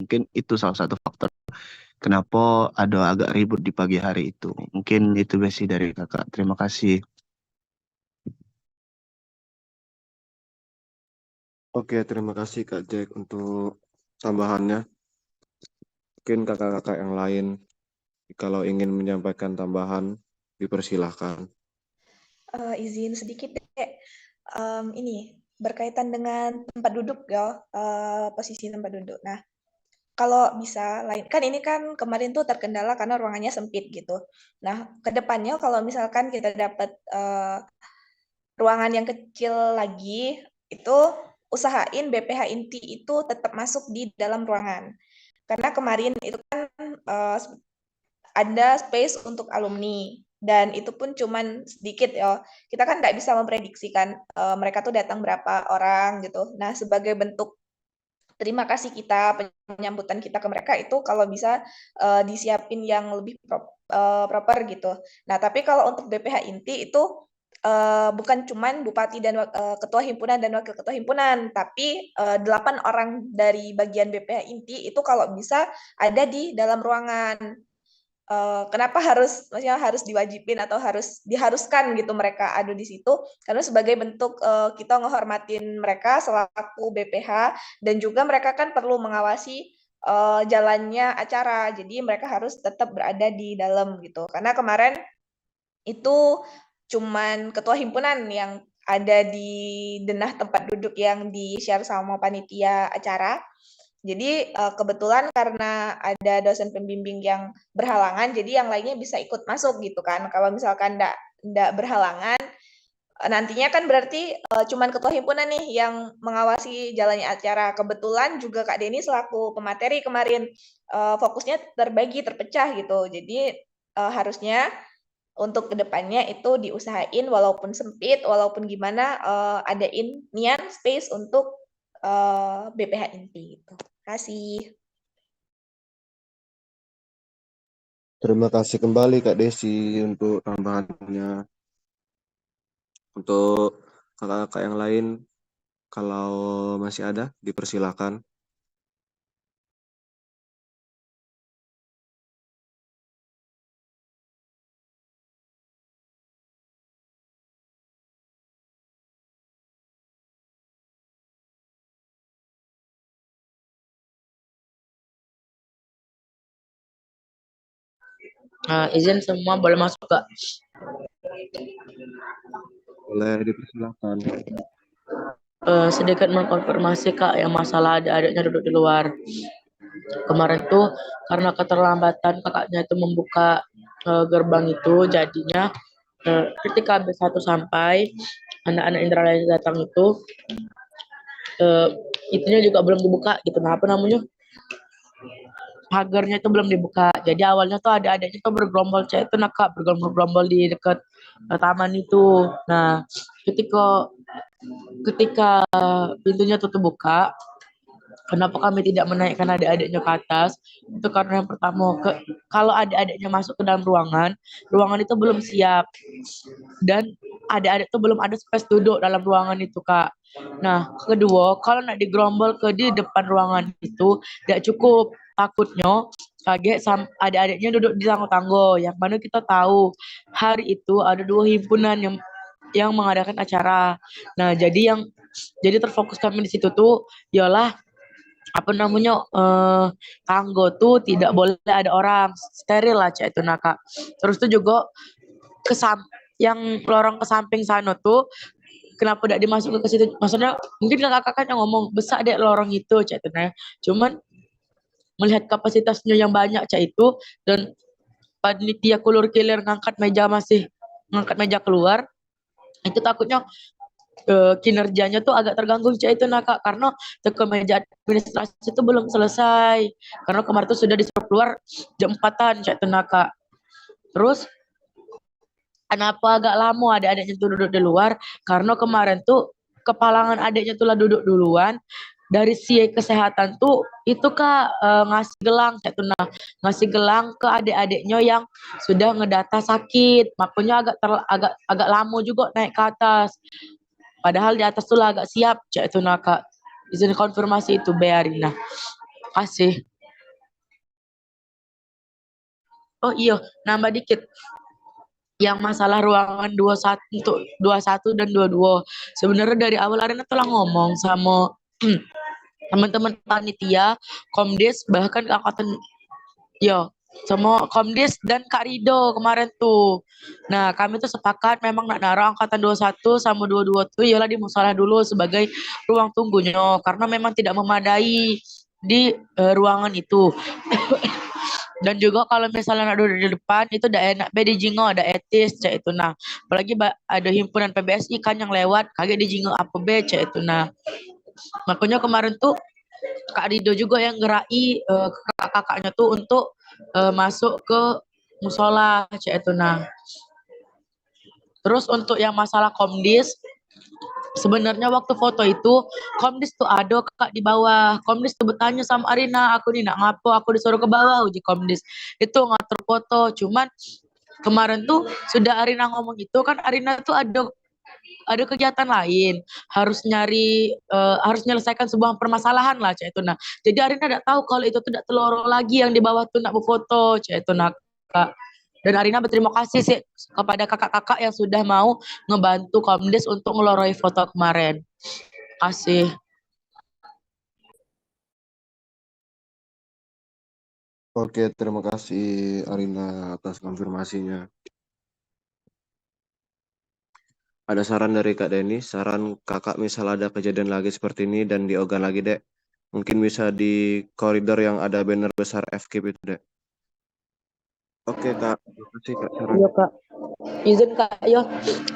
Mungkin itu salah satu faktor kenapa ada agak ribut di pagi hari itu. Mungkin itu besi dari kakak. Terima kasih. Oke, terima kasih Kak Jack untuk tambahannya. Mungkin kakak-kakak yang lain kalau ingin menyampaikan tambahan dipersilahkan. Izin sedikit deh. Ini berkaitan dengan tempat duduk ya, posisi tempat duduk. Nah, kalau bisa lain kan ini kan kemarin tuh terkendala karena ruangannya sempit gitu. Nah, kedepannya kalau misalkan kita dapat ruangan yang kecil lagi, itu usahain BPH inti itu tetap masuk di dalam ruangan. Karena kemarin itu kan ada space untuk alumni dan itu pun cuman sedikit ya. Kita kan nggak bisa memprediksikan mereka tuh datang berapa orang gitu. Nah, sebagai bentuk terima kasih kita, penyambutan kita ke mereka itu kalau bisa disiapin yang lebih proper gitu. Nah, tapi kalau untuk BPH inti itu bukan cuman bupati dan ketua himpunan dan wakil ketua himpunan, tapi 8 orang dari bagian BPH inti itu kalau bisa ada di dalam ruangan. Kenapa maksudnya harus diwajibin atau diharuskan gitu mereka ada di situ? Karena sebagai bentuk kita menghormatin mereka selaku BPH dan juga mereka kan perlu mengawasi jalannya acara. Jadi mereka harus tetap berada di dalam gitu. Karena kemarin itu cuman ketua himpunan yang ada di denah tempat duduk yang di-share sama panitia acara. Jadi kebetulan karena ada dosen pembimbing yang berhalangan, jadi yang lainnya bisa ikut masuk gitu kan. Kalau misalkan enggak berhalangan, nantinya kan berarti cuman ketua himpunan nih yang mengawasi jalannya acara. Kebetulan juga Kak Deni selaku pemateri kemarin fokusnya terbagi, terpecah gitu. Jadi harusnya untuk kedepannya itu diusahain walaupun sempit, walaupun gimana adain nian space untuk BPH inti gitu. Terima kasih. Terima kasih kembali Kak Desi untuk tambahannya. Untuk kakak-kakak yang lain, kalau masih ada, dipersilakan. Izin semua boleh masuk Kak. Boleh dipersilakan. Sedikit mengkonfirmasi Kak yang masalah adik-adiknya duduk di luar. Kemarin tuh karena keterlambatan kakaknya itu membuka gerbang itu, jadinya ketika B1 sampai anak-anak Indra lain datang itu itunya juga belum dibuka gitu. Nah, apa namanya? Pagarnya itu belum dibuka. Jadi awalnya tuh ada adiknya tuh bergerombol cek itu Kak, bergerombol di dekat taman itu. Nah, ketika pintunya tuh terbuka, kenapa kami tidak menaikkan adik-adiknya ke atas? Itu karena yang pertama, kalau adik-adiknya masuk ke dalam ruangan itu belum siap. Dan adik-adik itu belum ada space duduk dalam ruangan itu, Kak. Nah, kedua, kalau nak digerombol ke di depan ruangan itu, tidak cukup. Takutnya kaget adik-adiknya duduk di tangga-tangga. Yang mana kita tahu, hari itu ada 2 himpunan yang mengadakan acara. Nah, jadi terfokus kami di situ tuh ialah apa namanya tangga tuh tidak boleh ada orang, steril lah cak itu Kak. Terus tuh juga yang lorong ke samping sana tuh kenapa tidak dimasukkan ke situ, maksudnya mungkin kakak yang ngomong besar deh lorong itu cak itu cuman melihat kapasitasnya yang banyak cak itu dan panitia kulur kilir ngangkat meja keluar, itu takutnya kinerjanya tuh agak terganggu cak itu Kak, karena ke meja administrasi itu belum selesai karena kemarin tuh sudah disuruh keluar jam 4-an cak itu Kak. Terus kenapa agak lama adik-adiknya tuh duduk di luar, karena kemarin tuh kepalangan adiknya tuh lah duduk duluan. Dari si kesehatan tuh itu Kak ngasih gelang cak itu ngasih gelang ke adik-adiknya yang sudah ngedata sakit, makanya agak lama juga naik ke atas. Padahal di atas tuh lah agak siap cak itu Kak. Izin konfirmasi itu Bearina. Kasih. oh iya, nambah dikit. Yang masalah ruangan 21 dan 22. Sebenarnya dari awal Arena telah ngomong sama teman-teman panitia, Komdis, bahkan angkatan ya sama Komdis dan Kak Rido kemarin tuh. Nah, kami tuh sepakat memang nak naruh angkatan 21 sama 22 tuh ialah di musola dulu sebagai ruang tunggunya karena memang tidak memadai di ruangan itu. Dan juga kalau misalnya nak duduk di depan itu udah enak be di jingo ada etis cek itu nah apalagi ada himpunan PBSI kan yang lewat kaget di jingo apa be cek itu nah makanya kemarin tuh Kak Rido juga yang gerai kakak-kakaknya tuh untuk masuk ke musola cek itu nah terus untuk yang masalah Komdis sebenarnya waktu foto itu Komdis tuh ada kak di bawah. Komdis tuh bertanya sama Arina, aku nih nak ngapo, aku disuruh ke bawah uji Komdis. Itu ngatur foto. Cuman kemarin tuh sudah Arina ngomong itu kan Arina tuh ada kegiatan lain harus nyari harus menyelesaikan sebuah permasalahan lah cak itu nah jadi Arina tidak tahu kalau itu tuh tidak teloro lagi yang di bawah tuh nak berfoto cak itu nah kak dan Arina berterima kasih sih kepada kakak-kakak yang sudah mau ngebantu Komdes untuk ngeloroi foto kemarin. Kasih. Oke, terima kasih Arina atas konfirmasinya. Ada saran dari Kak Denny, saran kakak misal ada kejadian lagi seperti ini dan di Ogan lagi, Dek. Mungkin bisa di koridor yang ada banner besar FKIP itu, Dek. Oke, Kak. Terima kasih, Kak. Iya kak. Izin kak, ya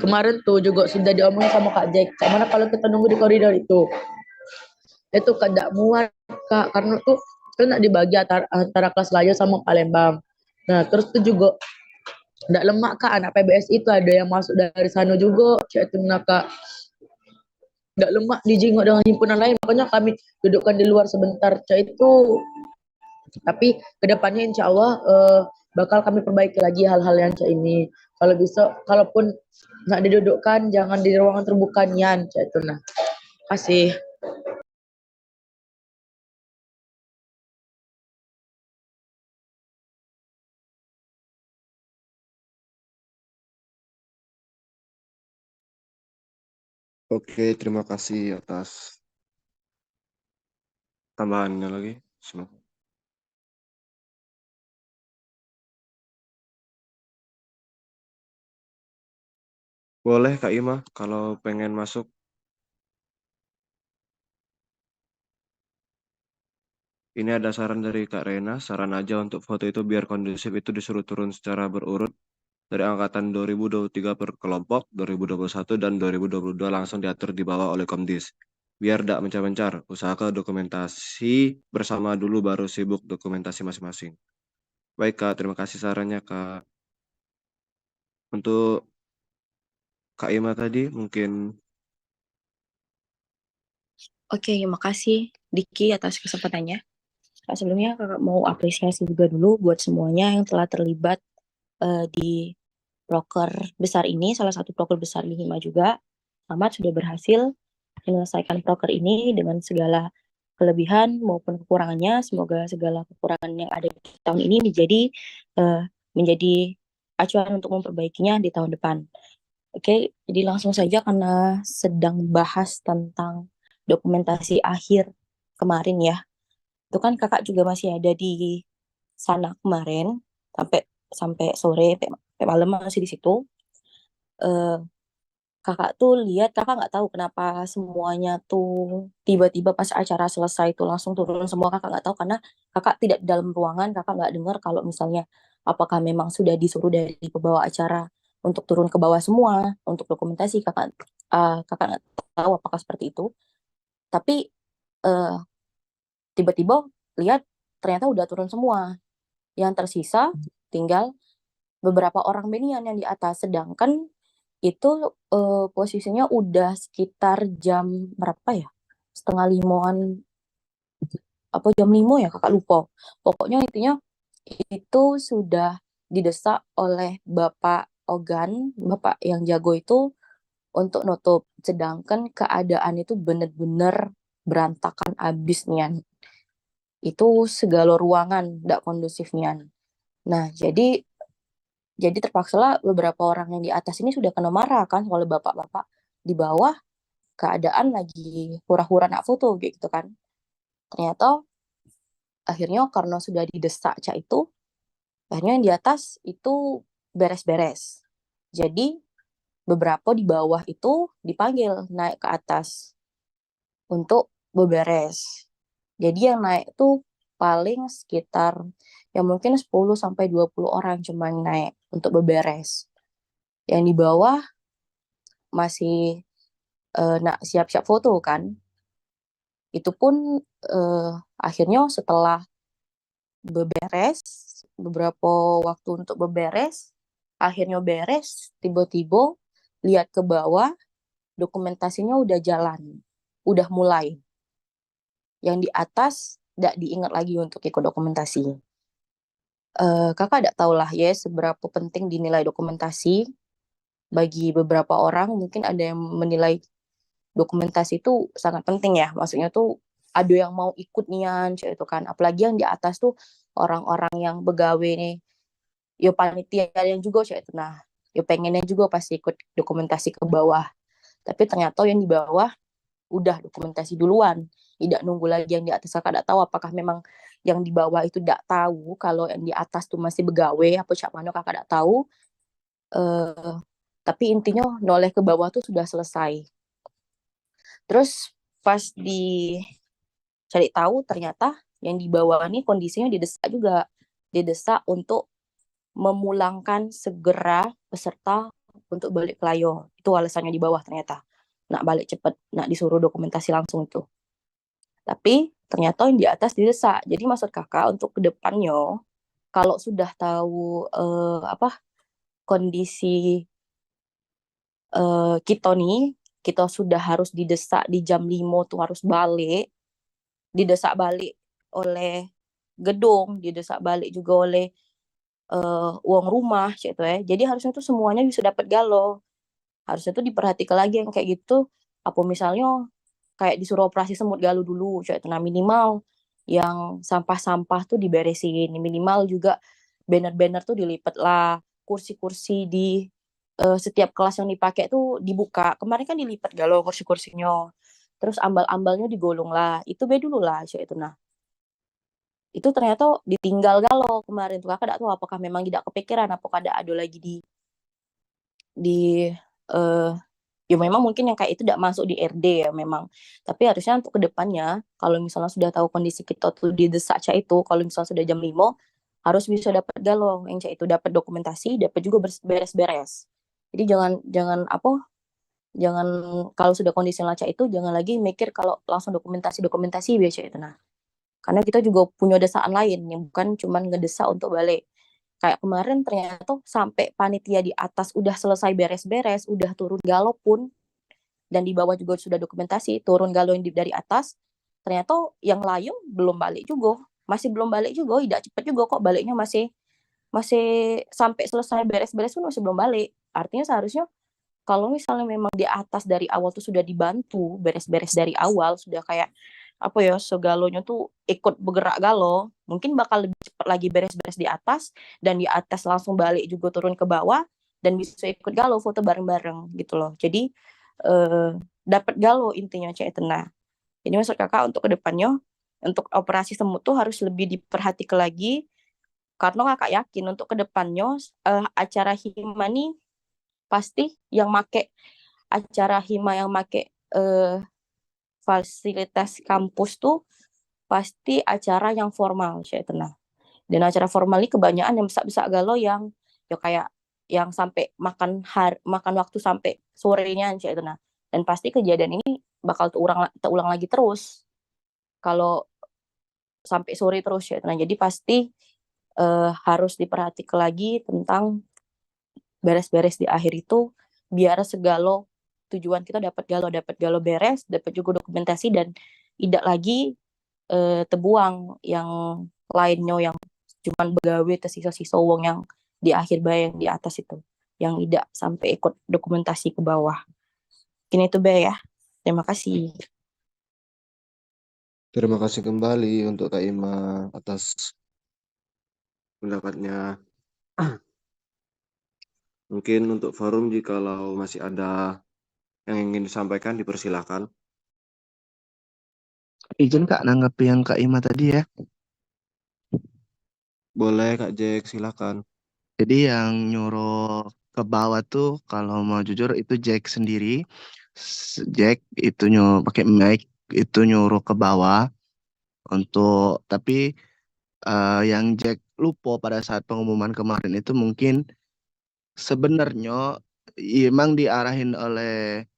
kemarin tuh juga sudah diomongin sama Kak Jack. Mana kalau kita nunggu di koridor itu kak tidak muat kak karena tuh kan nak dibagi antara kelas Lajo sama Palembang. Nah terus tuh juga tidak lemak kak anak PBS itu ada yang masuk dari sana juga. Cek itu kak tidak lemak dijenguk dengan himpunan lain makanya kami dudukkan di luar sebentar cek itu tapi kedepannya insya Allah bakal kami perbaiki lagi hal-hal yang cek ini kalau bisa kalaupun nggak didudukkan jangan di ruangan terbuka nian cek itu nah kasih. Oke, terima kasih atas tambahannya lagi. Semoga. Boleh Kak Ima kalau pengen masuk. Ini ada saran dari Kak Rena, saran aja untuk foto itu biar kondusif itu disuruh turun secara berurut dari angkatan 2023 per kelompok, 2021 dan 2022 langsung diatur di bawah oleh Komdis. Biar tidak mencar-mencar, usahakan dokumentasi bersama dulu baru sibuk dokumentasi masing-masing. Baik Kak, terima kasih sarannya Kak. Untuk Kak Ima tadi mungkin. Oke, makasih Diki atas kesempatannya. Nah, sebelumnya kakak mau apresiasi juga dulu buat semuanya yang telah terlibat di proker besar ini, salah satu proker besar di Hima juga. Selamat sudah berhasil menyelesaikan proker ini dengan segala kelebihan maupun kekurangannya. Semoga segala kekurangan yang ada di tahun ini menjadi acuan untuk memperbaikinya di tahun depan. Oke, jadi langsung saja karena sedang bahas tentang dokumentasi akhir kemarin ya. Itu kan kakak juga masih ada di sana kemarin sampai sampai sore, sampai malam masih di situ. Eh, kakak tuh lihat kakak nggak tahu kenapa semuanya tuh tiba-tiba pas acara selesai itu langsung turun semua kakak nggak tahu karena kakak tidak di dalam ruangan kakak nggak dengar kalau misalnya apakah memang sudah disuruh dari pembawa acara untuk turun ke bawah semua untuk dokumentasi kakak nggak tahu apakah seperti itu tapi eh, tiba-tiba lihat ternyata udah turun semua yang tersisa tinggal beberapa orang benian yang di atas sedangkan itu posisinya udah sekitar jam berapa ya? Setengah limaan apa jam 5 ya kakak lupa. Pokoknya intinya itu sudah didesak oleh Bapak Ogan, Bapak yang jago itu untuk nutup. Sedangkan keadaan itu benar-benar berantakan abis nian. Itu segala ruangan tidak kondusif nian. Nah, jadi terpaksalah beberapa orang yang di atas ini sudah kena marah kan oleh bapak-bapak di bawah, keadaan lagi hura-hura nak foto gitu kan. Ternyata akhirnya karena sudah didesak Cak itu, akhirnya yang di atas itu beres-beres. Jadi beberapa di bawah itu dipanggil naik ke atas untuk beberes. Jadi yang naik itu paling sekitar ya mungkin 10 sampai 20 orang cuma yang naik untuk beberes. Yang di bawah masih nak siap-siap foto kan. Itu pun akhirnya setelah beberes, beberapa waktu untuk beberes, akhirnya beres, tiba-tiba lihat ke bawah, dokumentasinya udah jalan, udah mulai. Yang di atas tidak diingat lagi untuk ikut dokumentasi. Kakak tidak tahu lah ya seberapa penting dinilai dokumentasi. Bagi beberapa orang mungkin ada yang menilai dokumentasi itu sangat penting ya. Maksudnya tuh ada yang mau ikut nian itu kan. Apalagi yang di atas tuh orang-orang yang begawe nih. Yo panitia yang juga itu. Nah, yo pengennya juga pasti ikut dokumentasi ke bawah. Tapi ternyata yang di bawah udah dokumentasi duluan. Tidak nunggu lagi yang di atas. Kakak tidak tahu apakah memang yang di bawah itu tidak tahu kalau yang di atas tuh masih begawe apa cak mana kakak tidak tahu. Eh, tapi intinya noleh ke bawah tuh sudah selesai. Terus pas cari tahu ternyata yang di bawah ini kondisinya didesak juga. Didesak untuk memulangkan segera peserta untuk balik ke Layo. Itu alasannya di bawah ternyata. Nak balik cepet, nak disuruh dokumentasi langsung itu. Tapi ternyata yang di atas didesak. Jadi maksud kakak untuk kedepannya, kalau sudah tahu kondisi kita nih, kita sudah harus didesak di jam 5 tuh harus balik, didesak balik oleh gedung, didesak balik juga oleh uang rumah, gitu ya. Jadi harusnya tuh semuanya bisa dapat galo. Harusnya tuh diperhatikan lagi yang kayak gitu. Apa misalnya kayak disuruh operasi semut galuh dulu, itu nah minimal yang sampah-sampah tuh diberesin, minimal juga banner-banner tuh dilipat lah, kursi-kursi di setiap kelas yang dipakai tuh dibuka. Kemarin kan dilipat galau kursi-kursinya. Terus ambal-ambalnya digolong lah. Itu be dulu lah, itu nah. Itu ternyata ditinggal galau kemarin tuh. Kakak tidak tahu apakah memang tidak kepikiran, apakah ada lagi di eh ya memang mungkin yang kayak itu tidak masuk di RD ya memang. Tapi harusnya untuk kedepannya, kalau misalnya sudah tahu kondisi kita tuh di desak Ca itu, kalau misalnya sudah jam 5, harus bisa dapat galau yang Ca itu, dapat dokumentasi, dapat juga beres-beres. Jadi jangan jangan jangan kalau sudah kondisi laca itu jangan lagi mikir kalau langsung dokumentasi biasa itu nah. Karena kita juga punya desaan lain yang bukan cuma ngedesak untuk balik. Kayak kemarin ternyata sampai panitia di atas udah selesai beres-beres, udah turun galau pun, dan di bawah juga sudah dokumentasi, turun galau yang dari atas, ternyata yang layung belum balik juga. Masih belum balik juga, tidak cepat juga kok baliknya masih masih sampai selesai beres-beres pun masih belum balik. Artinya seharusnya kalau misalnya memang di atas dari awal tuh sudah dibantu beres-beres dari awal, sudah kayak apa ya, segalonya tuh ikut bergerak galo, mungkin bakal lebih cepat lagi beres-beres di atas, dan di atas langsung balik juga turun ke bawah dan bisa ikut galo foto bareng-bareng gitu loh. Jadi dapat galo intinya Cek Etena. Jadi maksud kakak untuk kedepannya untuk operasi semut tuh harus lebih diperhatikan lagi, karena kakak yakin untuk kedepannya acara hima nih pasti yang make acara hima yang make fasilitas kampus tuh pasti acara yang formal saya tenang. Dan acara formal ini kebanyakan yang besar-besar galau yang ya kayak yang sampai makan waktu sampai sorenya saya tenang. Dan pasti kejadian ini bakal terulang lagi terus kalau sampai sore terus ya tenang. Jadi pasti harus diperhatikan lagi tentang beres-beres di akhir itu biar segalo tujuan kita dapat galo beres, dapat juga dokumentasi dan tidak lagi terbuang yang lainnya yang cuman begawe tersisa-sisa wong yang di akhir bayang di atas itu yang tidak sampai ikut dokumentasi ke bawah. Mungkin itu Be ya. Terima kasih. Terima kasih kembali untuk Kak Ima atas pendapatnya. Mungkin untuk forum jikalau masih ada yang ingin disampaikan dipersilakan. Izin Kak nanggapi yang Kak Ima tadi ya. Boleh Kak Jack, silakan. Jadi yang nyuruh ke bawah tuh kalau mau jujur itu Jack sendiri. Jack itu nyuruh pakai mic itu nyuruh ke bawah untuk tapi yang Jack lupa pada saat pengumuman kemarin itu mungkin sebenarnya emang diarahin oleh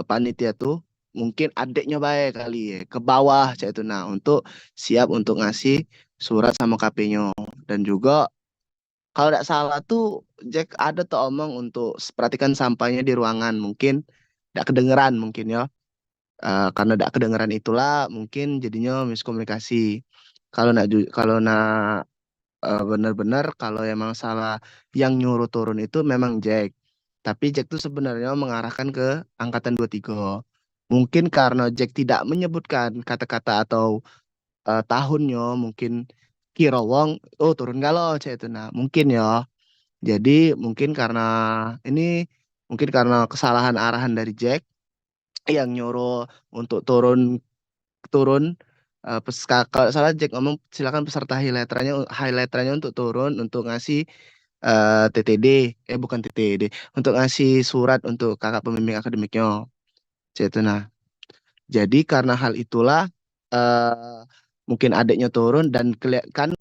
panitia tuh mungkin adiknya baik kali ya ke bawah cak itu nah untuk siap untuk ngasih surat sama KP-nya dan juga kalau tidak salah tuh Jack ada tuh omong untuk perhatikan sampahnya di ruangan mungkin tidak kedengeran mungkin ya. Karena tidak kedengeran itulah mungkin jadinya miskomunikasi kalau nak benar-benar kalau emang salah yang nyuruh turun itu memang Jack. Tapi Jack tuh sebenarnya mengarahkan ke angkatan 23. Mungkin karena Jack tidak menyebutkan kata-kata atau tahunnya, mungkin kira wong, oh turun galau cek itu. Nah, mungkin ya. Jadi mungkin karena ini mungkin karena kesalahan arahan dari Jack yang nyuruh untuk turun turun kalau salah Jack ngomong silakan peserta highlighternya untuk turun untuk ngasih TTD bukan TTD untuk ngasih surat untuk kakak pembimbing akademiknya itu nah jadi karena hal itulah eh mungkin adiknya turun dan kan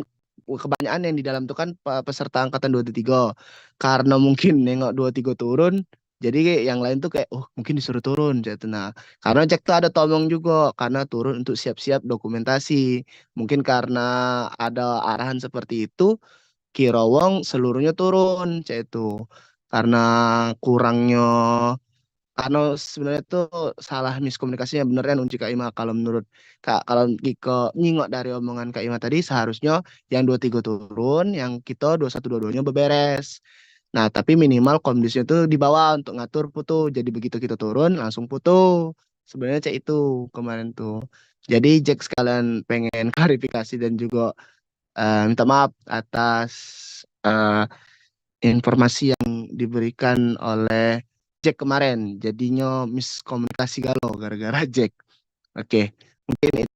kebanyakan yang di dalam itu kan peserta angkatan 23 karena mungkin nengok 23 turun jadi yang lain tuh kayak mungkin disuruh turun gitu nah karena Jack tuh ada tomong juga karena turun untuk siap-siap dokumentasi mungkin karena ada arahan seperti itu kira wong seluruhnya turun cek itu karena kurangnya karena sebenarnya itu salah miskomunikasinya beneran Unci Kak Ima kalau menurut Kak kalau Kiko nyingok dari omongan Kak Ima tadi seharusnya yang 23 turun yang kita 21 22-nya beberes. Nah, tapi minimal kondisinya itu di bawah untuk ngatur putu. Jadi begitu kita turun langsung putu. Sebenarnya cek itu kemarin tuh. Jadi Jack sekalian pengen klarifikasi dan juga minta maaf atas eh, informasi yang diberikan oleh Jack kemarin. Jadinya miskomunikasi galau gara-gara Jack. Oke, mungkin